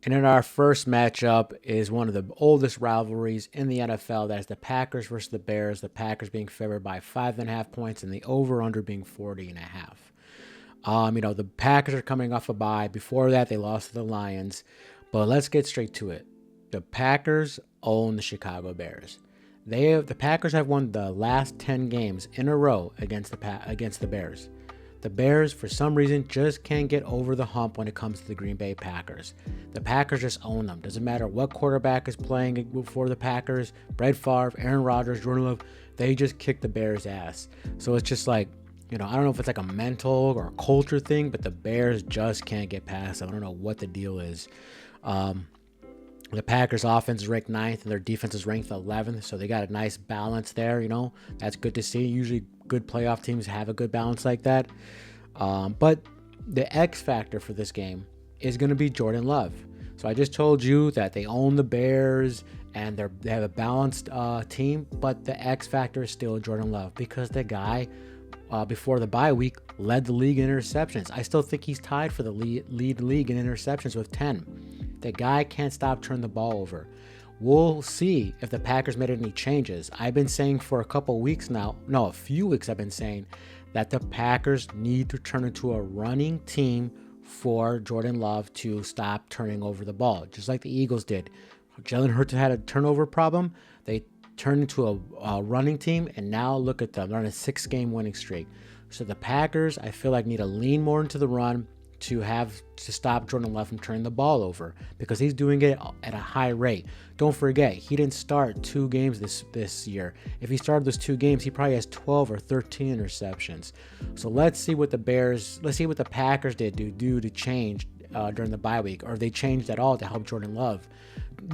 And in our first matchup is one of the oldest rivalries in the NFL. That is the Packers versus the Bears. The Packers being favored by 5.5 points and the over/under being 40.5. The Packers are coming off a bye. Before that, they lost to the Lions. But let's get straight to it. The Packers own the Chicago Bears. The Packers have won the last 10 games in a row against the Bears. The Bears, for some reason, just can't get over the hump when it comes to the Green Bay Packers. The Packers just own them. Doesn't matter what quarterback is playing for the Packers. Brett Favre, Aaron Rodgers, Jordan Love, they just kick the Bears' ass. So it's just like, I don't know if it's like a mental or a culture thing, but the Bears just can't get past them. I don't know what the deal is. The Packers offense is ranked 9th and their defense is ranked 11th. So they got a nice balance there. That's good to see. Usually good playoff teams have a good balance like that. But the X factor for this game is going to be Jordan Love. So I just told you that they own the Bears and they have a balanced team, but the X factor is still Jordan Love because the guy before the bye week led the league in interceptions. I still think he's tied for the lead league in interceptions with 10. The guy can't stop turning the ball over. We'll see if the Packers made any changes. I've been saying for a few weeks I've been saying that the Packers need to turn into a running team for Jordan Love to stop turning over the ball, just like the Eagles did. Jalen Hurts had a turnover problem. They turned into a running team, and now look at them. They're on a 6-game winning streak. So the Packers, I feel like, need to lean more into the run to stop Jordan Love from turning the ball over because he's doing it at a high rate. Don't forget, he didn't start 2 games this year. If he started those 2 games, he probably has 12 or 13 interceptions. So let's see what the Packers did to change during the bye week, or if they changed at all to help Jordan Love.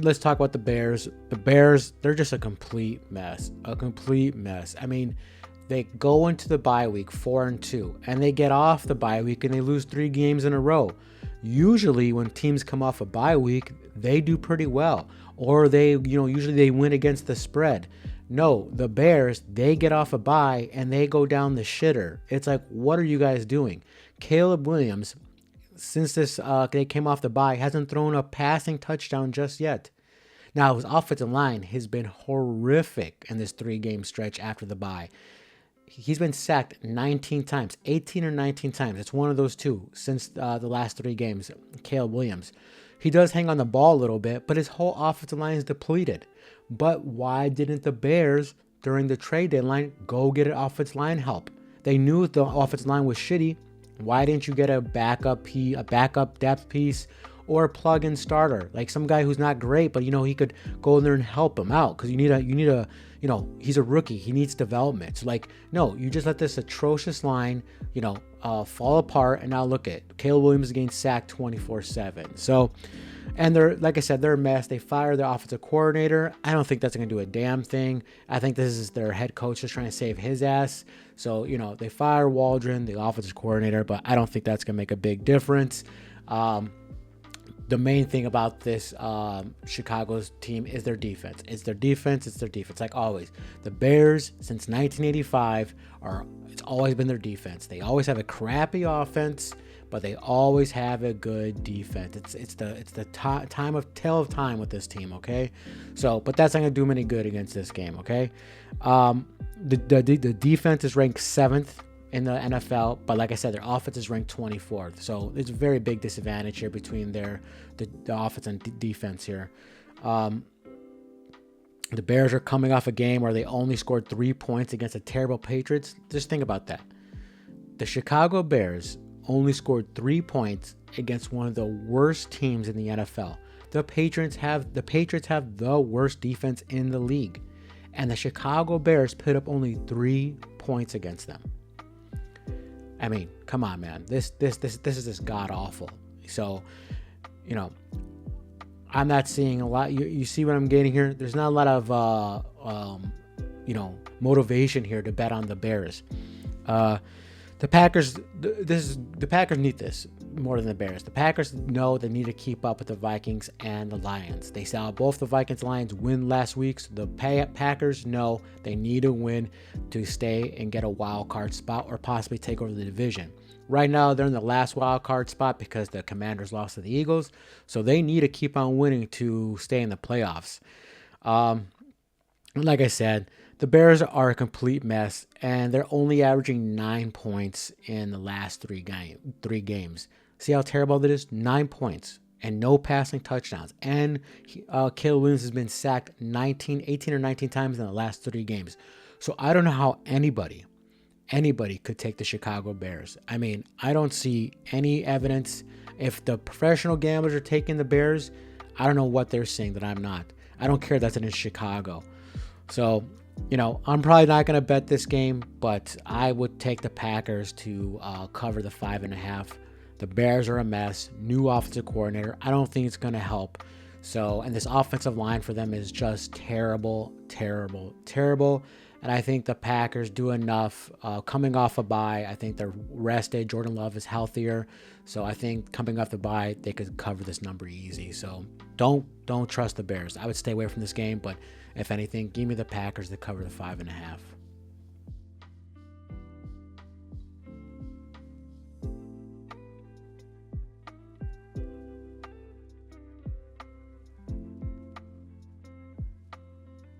Let's talk about the Bears. The Bears, they're just a complete mess. I mean, they go into the bye week 4-2, and they get off the bye week and they lose 3 games in a row. Usually, when teams come off a bye week, they do pretty well, or usually they win against the spread. No, the Bears, they get off a bye and they go down the shitter. It's like, what are you guys doing? Caleb Williams, since they came off the bye, hasn't thrown a passing touchdown just yet. Now, his offensive line has been horrific in this 3-game stretch after the bye. He's been sacked 19 times, 18 or 19 times. It's one of those two since the last 3 games, Caleb Williams. He does hang on the ball a little bit, but his whole offensive line is depleted. But why didn't the Bears, during the trade deadline, go get an offensive line help? They knew the offensive line was shitty. Why didn't you get a backup depth piece, or a plug-in starter, like some guy who's not great, but he could go in there and help him out? Because he's a rookie. He needs development. So no, you just let this atrocious line, fall apart. And now look at Caleb Williams getting sacked 24/7. So, and like I said, they're a mess. They fired their offensive coordinator. I don't think that's going to do a damn thing. I think this is their head coach just trying to save his ass. So, they fire Waldron, the offensive coordinator, but I don't think that's going to make a big difference. The main thing about this Chicago's team is their defense. It's their defense. Like always. The Bears, since 1985, it's always been their defense. They always have a crappy offense, but they always have a good defense. It's the tale of time with this team, okay? So, but that's not going to do them any good against this game, okay? The defense is ranked 7th in the NFL, but like I said, their offense is ranked 24th. So there's a very big disadvantage here between the offense and defense here. The Bears are coming off a game where they only scored 3 points against the terrible Patriots. Just think about that. The Chicago Bears only scored 3 points against one of the worst teams in the NFL. The Patriots have the worst defense in the league, and the Chicago Bears put up only 3 points against them. I mean, come on, man. This is just god awful. So, I'm not seeing a lot. You see what I'm getting here? There's not a lot of motivation here to bet on the Bears. The Packers need this more than the Bears. The Packers know they need to keep up with the Vikings and the Lions. They saw both the Vikings and Lions win last week, so the Packers know they need to win to stay and get a wild card spot or possibly take over the division. Right now, they're in the last wild card spot because the Commanders lost to the Eagles. So they need to keep on winning to stay in the playoffs. Like I said, the Bears are a complete mess, and they're only averaging 9 points in the last three games. See how terrible that is? 9 points and no passing touchdowns. And Caleb Williams has been sacked 18 or 19 times in the last 3 games. So I don't know how anybody could take the Chicago Bears. I mean, I don't see any evidence. If the professional gamblers are taking the Bears, I don't know what they're seeing that I'm not. I don't care that's in Chicago. So, I'm probably not going to bet this game, but I would take the Packers to cover the 5.5. The Bears are a mess. New offensive coordinator. I don't think it's going to help. So, and this offensive line for them is just terrible, terrible, terrible. And I think the Packers do enough. Coming off a bye, I think they're rested. Jordan Love is healthier. So I think coming off the bye, they could cover this number easy. So don't trust the Bears. I would stay away from this game, but if anything, give me the Packers to cover the 5.5.